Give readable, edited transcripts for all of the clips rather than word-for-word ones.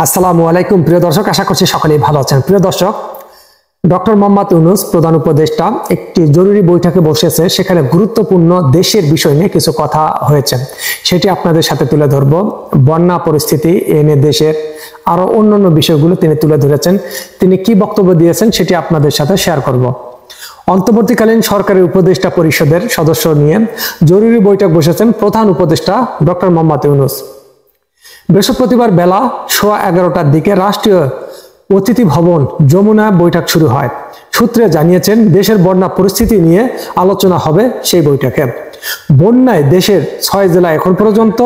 আসসালামু আলাইকুম প্রিয় দর্শক, আশা করছি সকলেই ভালো আছেন। প্রিয় দর্শক, ডক্টর মোহাম্মদ ইউনূস প্রধান উপদেষ্টা একটি জরুরি বৈঠকে বসেছে। সেখানে গুরুত্বপূর্ণ দেশের বিষয় নিয়ে কিছু কথা হয়েছে, সেটি আপনাদের সাথে তুলে ধরব। বন্যা পরিস্থিতি এনে দেশের আরো অন্যান্য বিষয়গুলো তিনি তুলে ধরেছেন। তিনি কি বক্তব্য দিয়েছেন সেটি আপনাদের সাথে শেয়ার করব। অন্তর্বর্তীকালীন সরকারের উপদেষ্টা পরিষদের সদস্য নিয়ে জরুরি বৈঠক বসেছেন প্রধান উপদেষ্টা ডক্টর মোহাম্মদ ইউনূস। বৃহস্পতিবার বেলা 11:15টার দিকে রাষ্ট্রীয় অতিথি ভবন যমুনা বৈঠক শুরু হয়। সূত্রে জানিয়েছেন, দেশের বন্যা পরিস্থিতি নিয়ে আলোচনা হবে সেই বৈঠকে। বন্যায় দেশের 6 জেলায় এখন পর্যন্ত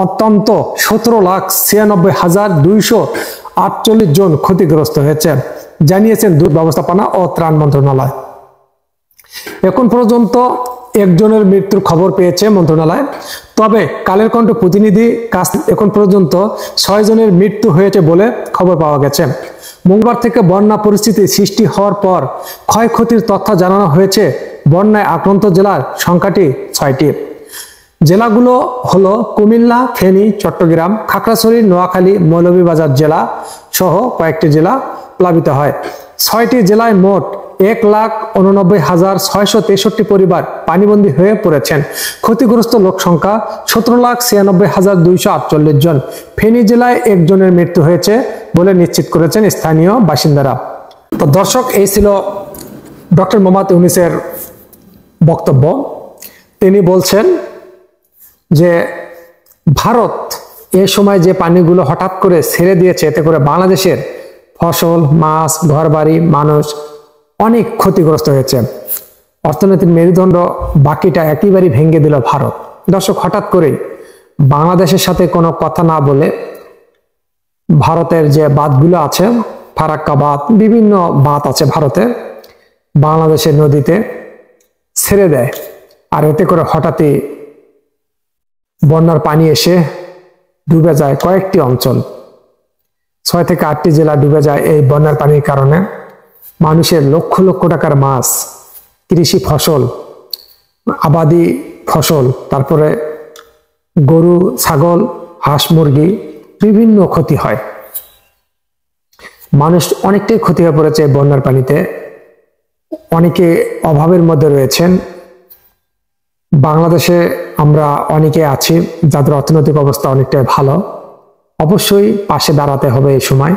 অত্যন্ত 17,96,248 জন ক্ষতিগ্রস্ত হয়েছে, জানিয়েছেন দুর্যোগ ব্যবস্থাপনা ও ত্রাণ মন্ত্রণালয়। এখন পর্যন্ত একজনের মৃত্যুর খবর পেয়েছে মন্ত্রণালয়। তবে কালের কণ্ঠ প্রতিনিধি কাছ এখন পর্যন্ত 6 জনের মৃত্যু হয়েছে বলে খবর পাওয়া গেছে। মঙ্গলবার থেকে বন্যা পরিস্থিতি সৃষ্টি হওয়ার পর ক্ষয়ক্ষতির তথ্য জানানো হয়েছে। বন্যায় আক্রান্ত জেলার সংখ্যাটি 6টি। জেলাগুলো হলো কুমিল্লা, ফেনী, চট্টগ্রাম, খাগড়াছড়ি, নোয়াখালী, মৌলভীবাজার জেলা সহ কয়েকটি জেলা প্লাবিত হয়। 6টি জেলায় মোট 1,89,663 পরিবার পানিবন্দী হয়ে পড়েছেন। ক্ষতিগ্রস্ত লোক সংখ্যা 17,96,248 জন। ফেনী জেলায় একজনের মৃত্যু হয়েছে বলে নিশ্চিত করেছেন স্থানীয় বাসিন্দারা। তো দর্শক, এই ছিল ডক্টর মোহাম্মদ ইউনূসের বক্তব্য। তিনি বলছেন যে ভারত এই সময় যে পানিগুলো হঠাৎ করে ছেড়ে দিয়েছে, এতে করে বাংলাদেশের ফসল, মাছ, ঘরবাড়ি, মানুষ অনেক ক্ষতিগ্রস্ত হয়েছে। অর্থনৈতিক মেরুদণ্ড বাকিটা একেবারেই ভেঙে দিল ভারত। দর্শক, হঠাৎ করে বাংলাদেশের সাথে কোনো কথা না বলে ভারতের যে বাঁধগুলো আছে, ফারাক্কা বাঁধ, বিভিন্ন বাঁধ আছে ভারতের, বাংলাদেশের নদীতে ছেড়ে দেয়। আর এতে করে হঠাৎই বন্যার পানি এসে ডুবে যায় কয়েকটি অঞ্চল। 6 থেকে 8টি জেলা ডুবে যায় এই বন্যার পানির কারণে। মানুষের লক্ষ লক্ষ টাকার মাছ, কৃষি ফসল, আবাদি ফসল, তারপরে গরু, ছাগল, হাঁস, মুরগি, বিভিন্ন ক্ষতি হয়। মানুষ অনেকটাই ক্ষতি হয়ে পড়েছে বন্যার পানিতে। অনেকে অভাবের মধ্যে রয়েছেন। বাংলাদেশে আমরা অনেকে আছি যাদের অর্থনৈতিক অবস্থা অনেকটাই ভালো। অবশ্যই পাশে দাঁড়াতে হবে এই সময়।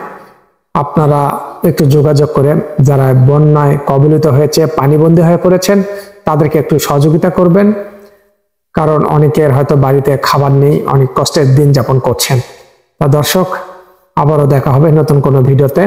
আপনারা একটু যোগাযোগ করে যারা বন্যায় কবলিত হয়েছে, পানিবন্দী হয়ে পড়েছেন, তাদেরকে একটু সহযোগিতা করবেন। কারণ অনেকের হয়তো বাড়িতে খাবার নেই, অনেক কষ্টের দিন যাপন করছেন। তা দর্শক, আবারও দেখা হবে নতুন কোনো ভিডিওতে।